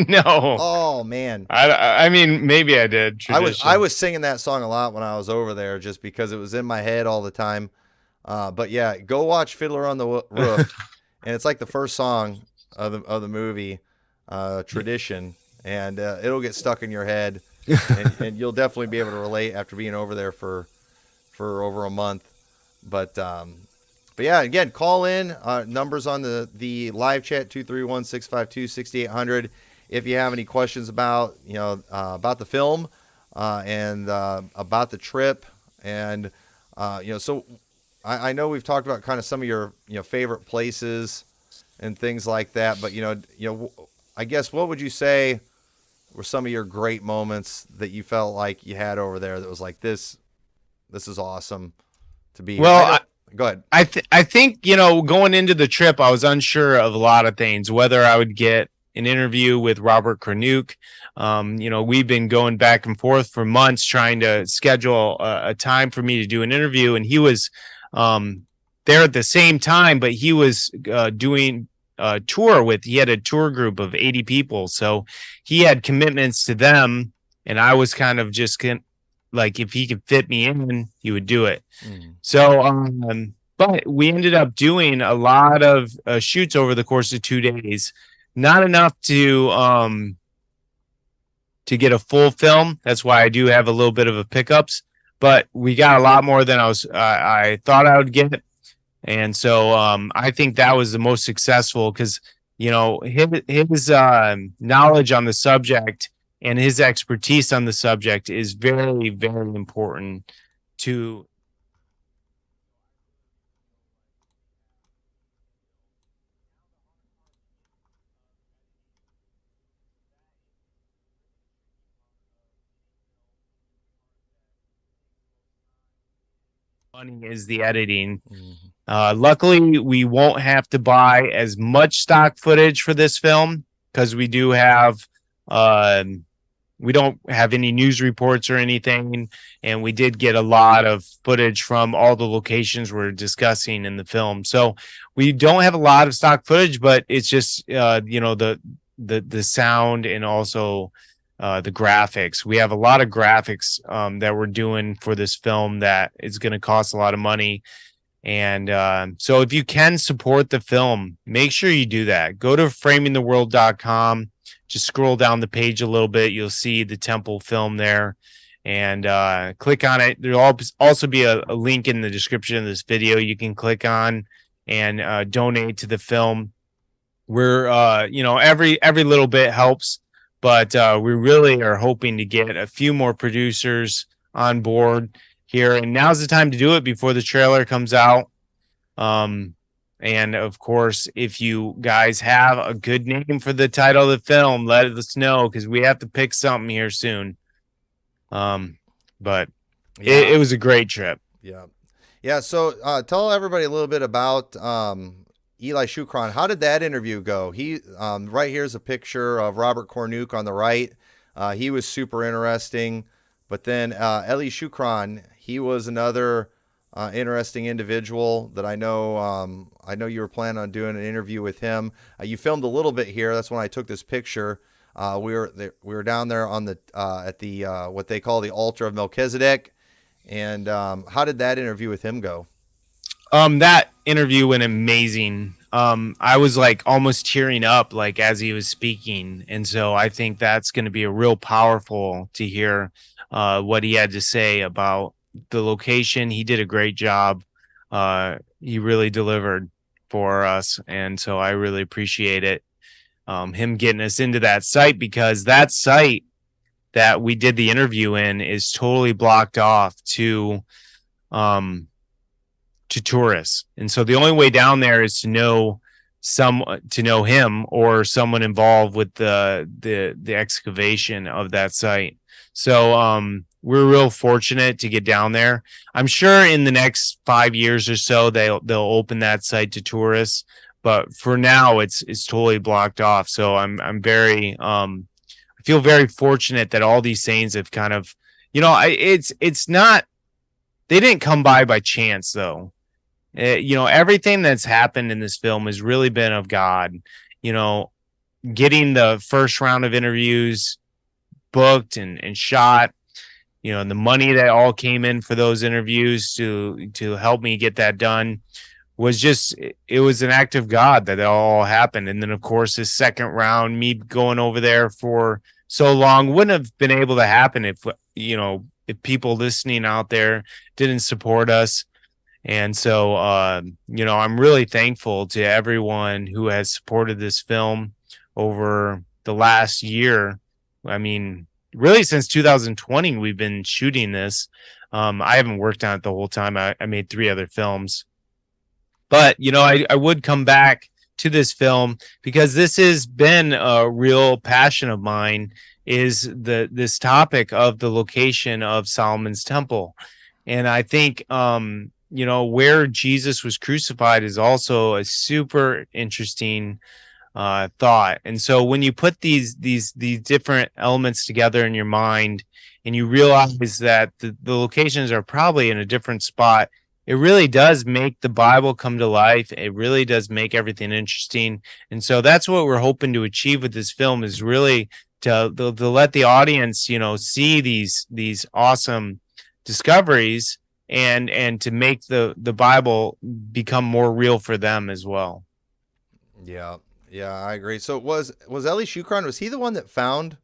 No. Oh man. I mean, maybe I did. Tradition. I was singing that song a lot when I was over there, just because it was in my head all the time. But yeah, go watch Fiddler on the Roof, and it's like the first song of the movie, Tradition, and it'll get stuck in your head. and you'll definitely be able to relate after being over there for over a month. But yeah, again, call in, numbers on the live chat, 231-652-6800, if you have any questions about about the film and about the trip. And so I know we've talked about kind of some of your favorite places and things like that, but I guess, what would you say were some of your great moments that you felt like you had over there that was like, this is awesome to be here? Well, go ahead. I think, going into the trip, I was unsure of a lot of things, whether I would get an interview with Robert Kernuk. We've been going back and forth for months trying to schedule a time for me to do an interview. And he was there at the same time, but he was doing he had a tour group of 80 people. So he had commitments to them and I was kind of just like, if he could fit me in, he would do it. Mm. So, but we ended up doing a lot of shoots over the course of 2 days. Not enough to get a full film. That's why I do have a little bit of a pickups, but we got a lot more than I thought I would get. And so I think that was the most successful because, you know, his knowledge on the subject and his expertise on the subject is very, very important to. Money is the editing. Luckily, we won't have to buy as much stock footage for this film because we do have, we don't have any news reports or anything, and we did get a lot of footage from all the locations we're discussing in the film. So we don't have a lot of stock footage, but it's just you know, the sound and also the graphics. We have a lot of graphics that we're doing for this film that is going to cost a lot of money. And so if you can support the film, make sure you do that. Go to framingtheworld.com. Just scroll down the page a little bit. You'll see the temple film there, and click on it. There'll also be a link in the description of this video you can click on and donate to the film. We're you know, every little bit helps, but we really are hoping to get a few more producers on board here, and now's the time to do it before the trailer comes out. And of course, if you guys have a good name for the title of the film, let us know because we have to pick something here soon. But Yeah. it was a great trip. Yeah. So tell everybody a little bit about Eli Shukron. How did that interview go? He right here's a picture of Robert Cornuke on the right. He was super interesting. But then Eli Shukron, he was another interesting individual that I know. I know you were planning on doing an interview with him. You filmed a little bit here. That's when I took this picture. We were down there on the at the what they call the altar of Melchizedek. And how did that interview with him go? That interview went amazing. I was like almost tearing up like as he was speaking, and so I think that's going to be a real powerful to hear what he had to say about the location. He did a great job. He really delivered for us, and so I really appreciate it. Him getting us into that site, because that site that we did the interview in is totally blocked off to tourists, and so the only way down there is to know him or someone involved with the excavation of that site. So we're real fortunate to get down there. I'm sure in the next 5 years or so they'll open that site to tourists, but for now it's totally blocked off. So I'm very I feel very fortunate that all these things have kind of, you know, it's not, they didn't come by chance though. You know, everything that's happened in this film has really been of God. You know, getting the first round of interviews booked and shot, you know, and the money that all came in for those interviews to help me get that done was just, it was an act of God that it all happened. And then of course this second round, me going over there for so long, wouldn't have been able to happen if, you know, if people listening out there didn't support us. And so you know, I'm really thankful to everyone who has supported this film over the last year. I mean, really since 2020 we've been shooting this. I haven't worked on it the whole time. I made 3 other films, but you know, I would come back to this film because this has been a real passion of mine, is this topic of the location of Solomon's temple. And I think you know, where Jesus was crucified is also a super interesting thought. And so when you put these different elements together in your mind and you realize that the locations are probably in a different spot, it really does make the Bible come to life. It really does make everything interesting. And so that's what we're hoping to achieve with this film, is really to let the audience, see these awesome discoveries, and to make the Bible become more real for them as well. Yeah, yeah, I agree. So was Eli Shukron, was he the one that found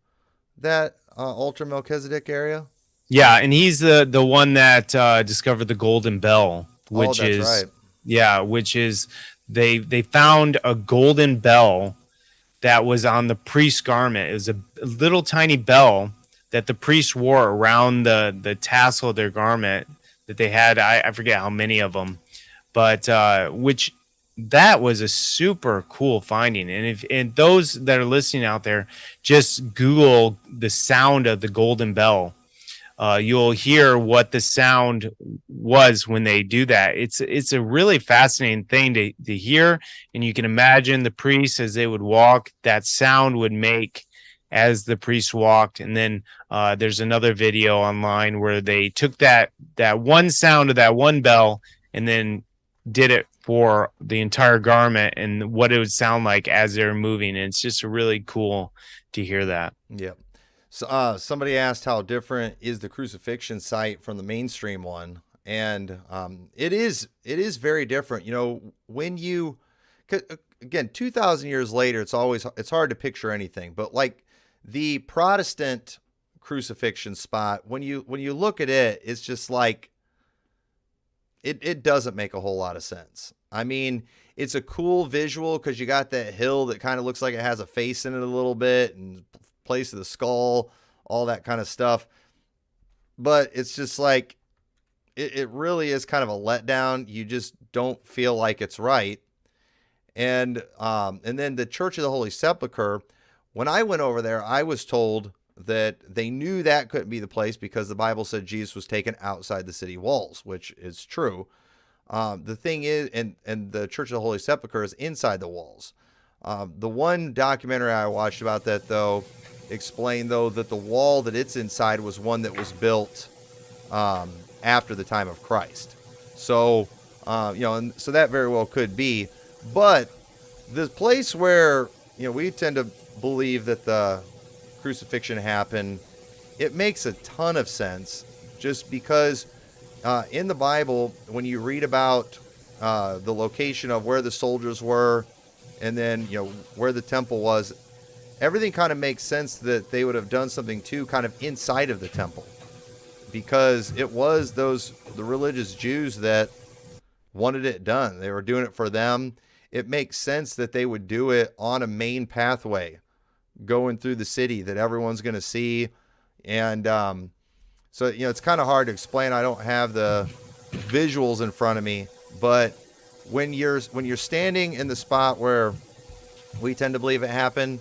that Ultra Melchizedek area? Yeah, and he's the one that discovered the golden bell, Oh, which that's is right. which is they found a golden bell that was on the priest's garment. It was a little tiny bell that the priest wore around the tassel of their garment that they had. I forget how many of them, but which that was a super cool finding. And those that are listening out there, just Google the sound of the golden bell. You'll hear what the sound was when they do that. It's a really fascinating thing to hear, and you can imagine the priests as they would walk, that sound would make as the priest walked. And then there's another video online where they took that one sound of that one bell and then did it for the entire garment and what it would sound like as they're moving. And it's just really cool to hear that. Yep. So, somebody asked how different is the crucifixion site from the mainstream one, and it is very different. When you, 'cause, again, 2,000 years later, it's hard to picture anything. But like the Protestant crucifixion spot, when you look at it, it's just like it doesn't make a whole lot of sense. I mean, it's a cool visual because you got that hill that kind of looks like it has a face in it a little bit, and place of the skull, all that kind of stuff. But it's just like, it really is kind of a letdown. You just don't feel like it's right. And then the Church of the Holy Sepulchre, when I went over there, I was told that they knew that couldn't be the place because the Bible said Jesus was taken outside the city walls, which is true. The thing is, and the Church of the Holy Sepulchre is inside the walls. The one documentary I watched about that, though, explained, though, that the wall that it's inside was one that was built after the time of Christ. So, and so that very well could be. But the place where, we tend to believe that the crucifixion happened, it makes a ton of sense just because in the Bible, when you read about the location of where the soldiers were and then, where the temple was, everything kind of makes sense that they would have done something too kind of inside of the temple, because it was the religious Jews that wanted it done. They were doing it for them. It makes sense that they would do it on a main pathway going through the city that everyone's going to see. And so, it's kind of hard to explain. I don't have the visuals in front of me, but when you're standing in the spot where we tend to believe it happened,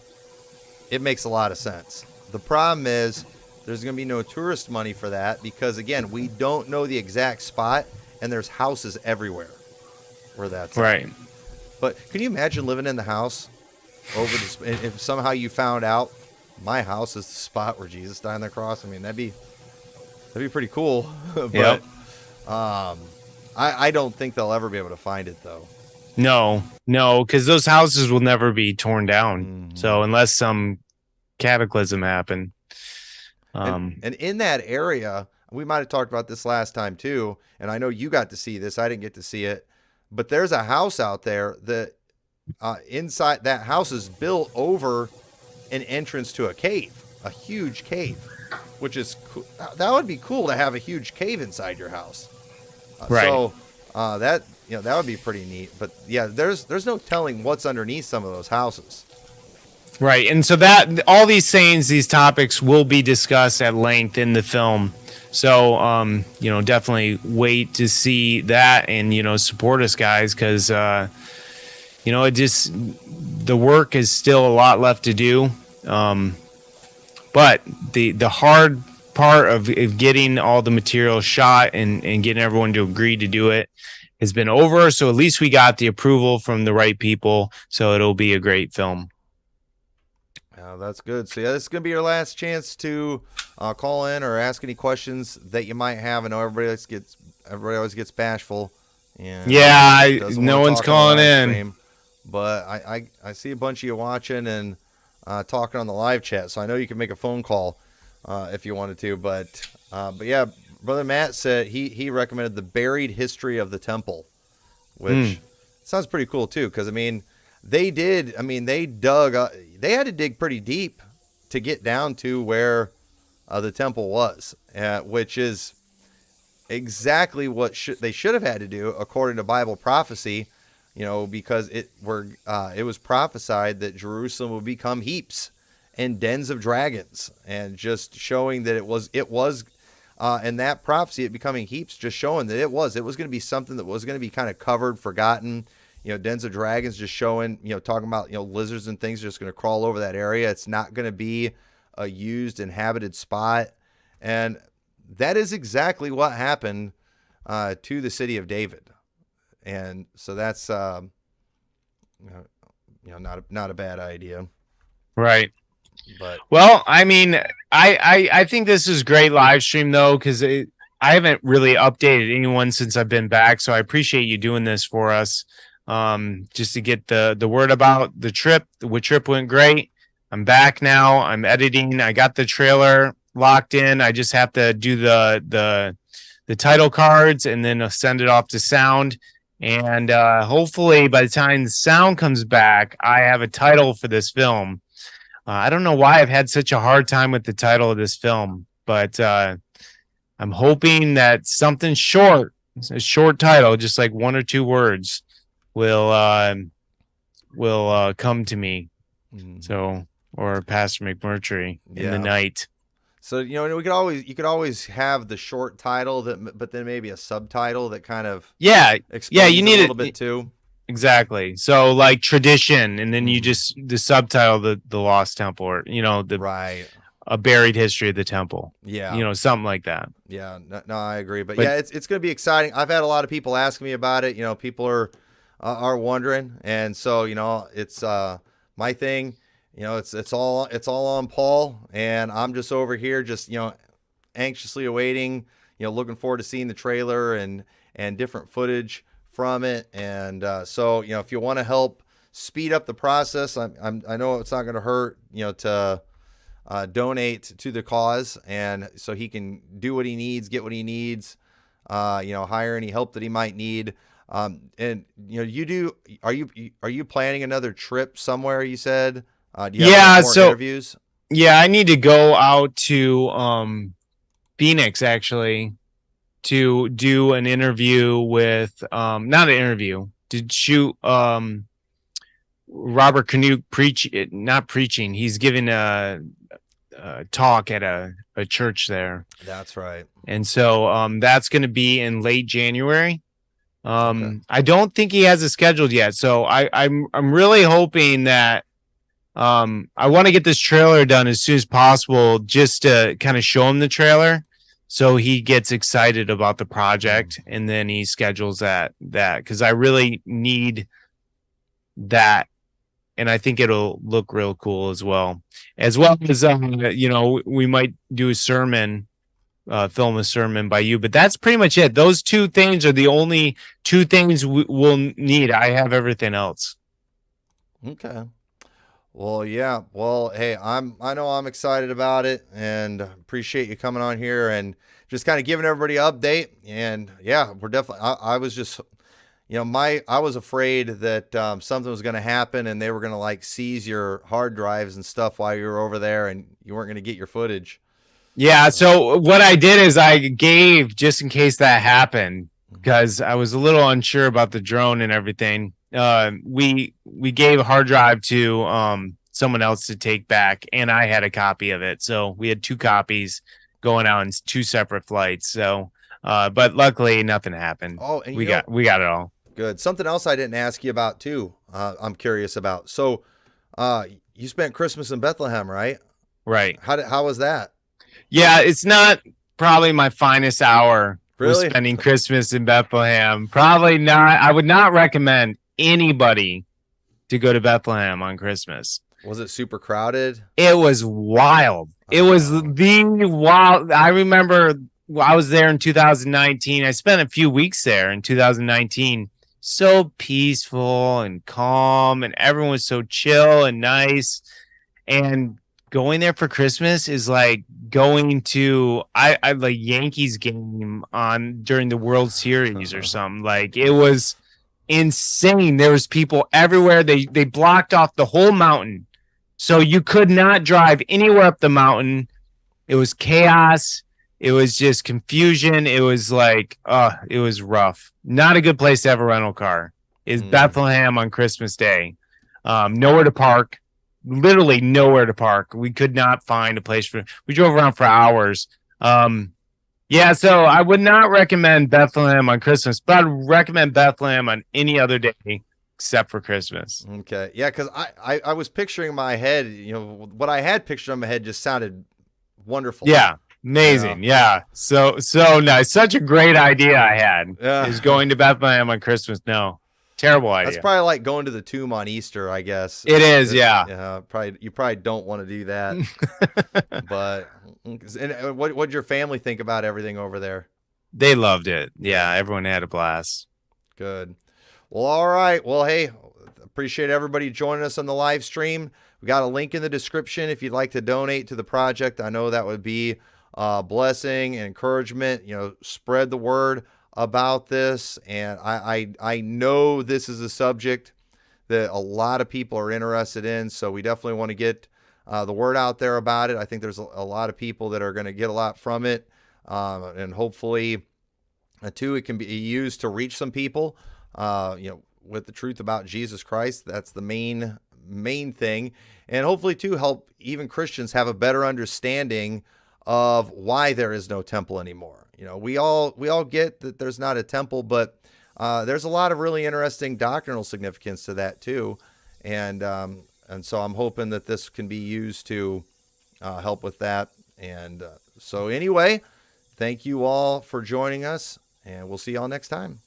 it makes a lot of sense. The problem is there's going to be no tourist money for that because, again, we don't know the exact spot, and there's houses everywhere where that's right. at. But can you imagine living in the house if somehow you found out my house is the spot where Jesus died on the cross? I mean, that'd be pretty cool. But yep. I don't think they'll ever be able to find it, though. No, because those houses will never be torn down. Mm-hmm. So unless some cataclysm happened. And in that area, we might have talked about this last time too, and I know you got to see this. I didn't get to see it. But there's a house out there that inside that house is built over an entrance to a cave, a huge cave, which is cool. That would be cool to have a huge cave inside your house. Right. So that would be pretty neat. But yeah, there's no telling what's underneath some of those houses. Right. And so that all these things, these topics will be discussed at length in the film. So, definitely wait to see that and, support us, guys, because, the work is still a lot left to do. But the hard part of getting all the material shot and getting everyone to agree to do it has been over. So at least we got the approval from the right people. So it'll be a great film. That's good. So yeah, this is going to be your last chance to call in or ask any questions that you might have. I know everybody always gets bashful. And no one's calling in. But I see a bunch of you watching, and talking on the live chat, so I know you can make a phone call if you wanted to. But yeah, Brother Matt said he recommended The Buried History of the Temple, which sounds pretty cool too. Because I mean, they dug. They had to dig pretty deep to get down to where the temple was, which is exactly what they should have had to do according to Bible prophecy. Because it was prophesied that Jerusalem would become heaps and dens of dragons, and just showing that it was and that prophecy, it becoming heaps, just showing that it was going to be something that was going to be kind of covered, forgotten. Dens of dragons, just showing, talking about, lizards and things just going to crawl over that area. It's not going to be a used inhabited spot. And that is exactly what happened to the city of David. And so that's, not a bad idea. Right. But well, I mean, I think this is great live stream though, because I haven't really updated anyone since I've been back. So I appreciate you doing this for us. Just to get the word about the trip. The trip went great. I'm back now. I'm editing. I got the trailer locked in. I just have to do the title cards and then send it off to sound. And hopefully by the time the sound comes back, I have a title for this film. I don't know why I've had such a hard time with the title of this film, but I'm hoping that something short, a short title, just like 1 or 2 words, will come to me. So, or Pastor McMurtry in the night. So you could always have the short title but then maybe a subtitle that kind of explains you need a little bit too. Exactly. So like tradition, and then you just the subtitle the Lost Temple, or a buried history of the temple. Yeah, something like that. Yeah, no, I agree. But yeah, it's going to be exciting. I've had a lot of people asking me about it. People are wondering, and so it's my thing. It's all on Paul, and I'm just over here just anxiously awaiting, looking forward to seeing the trailer and different footage from it. And so if you want to help speed up the process, I know it's not going to hurt to donate to the cause, and so he can do what he needs, get what he needs, hire any help that he might need. And are you planning another trip somewhere, you said? Do you have more interviews? Yeah, I need to go out to Phoenix actually to do an interview with not an interview, to shoot Robert Canute not preaching. He's giving a talk at a church there. That's right. And so that's going to be in late January. Okay. I don't think he has it scheduled yet. So I'm really hoping that I want to get this trailer done as soon as possible, just to kind of show him the trailer so he gets excited about the project, and then he schedules that because I really need that, and I think it'll look real cool as well as we might do a sermon, film a sermon by you, but that's pretty much it. Those 2 things are the only 2 things we'll need. I have everything else. Okay. Well, yeah. Well, hey, I know I'm excited about it, and appreciate you coming on here and just kind of giving everybody an update. And yeah, we're definitely. I was just, I was afraid that something was going to happen, and they were going to seize your hard drives and stuff while you were over there, and you weren't going to get your footage. Yeah. So what I did is I gave, just in case that happened, because I was a little unsure about the drone and everything. We gave a hard drive to someone else to take back, and I had a copy of it. So we had 2 copies going out in 2 separate flights. So but luckily nothing happened. Oh, and we got it all. Good. Something else I didn't ask you about too. I'm curious about. So you spent Christmas in Bethlehem, right? Right. How was that? Yeah, it's not probably my finest hour. Really? Spending Christmas in Bethlehem. Probably not. I would not recommend anybody to go to Bethlehem on Christmas. Was it super crowded? It was wild. It was the wild. I remember I was there in 2019. I spent a few weeks there in 2019. So peaceful and calm, and everyone was so chill and nice. And going there for Christmas is like going to I like Yankees game on during the World Series or something. Like it was insane. There was people everywhere. They blocked off the whole mountain. So you could not drive anywhere up the mountain. It was chaos. It was just confusion. It was like, it was rough. Not a good place to have a rental car. Is Bethlehem on Christmas Day. Nowhere to park. Literally nowhere to park. We could not find a place we drove around for hours. Yeah, so I would not recommend Bethlehem on Christmas, but I'd recommend Bethlehem on any other day except for Christmas. Okay. Yeah, because I was picturing in my head, what I had pictured in my head just sounded wonderful. Yeah. Amazing. Yeah. So nice. Such a great idea I had is going to Bethlehem on Christmas. No. Terrible idea. That's probably like going to the tomb on Easter, I guess. It is, yeah. You probably don't want to do that. But what did your family think about everything over there? They loved it. Yeah, everyone had a blast. Good. Well, all right. Well, hey, appreciate everybody joining us on the live stream. We got a link in the description if you'd like to donate to the project. I know that would be a blessing and encouragement. Spread the word about this, and I know this is a subject that a lot of people are interested in, so we definitely want to get the word out there about it. I think there's a lot of people that are going to get a lot from it, and hopefully too it can be used to reach some people with the truth about Jesus Christ. That's the main thing, and hopefully too help even Christians have a better understanding of why there is no temple anymore. We all get that there's not a temple, but there's a lot of really interesting doctrinal significance to that too, and so I'm hoping that this can be used to help with that. And so anyway, thank you all for joining us, and we'll see y'all next time.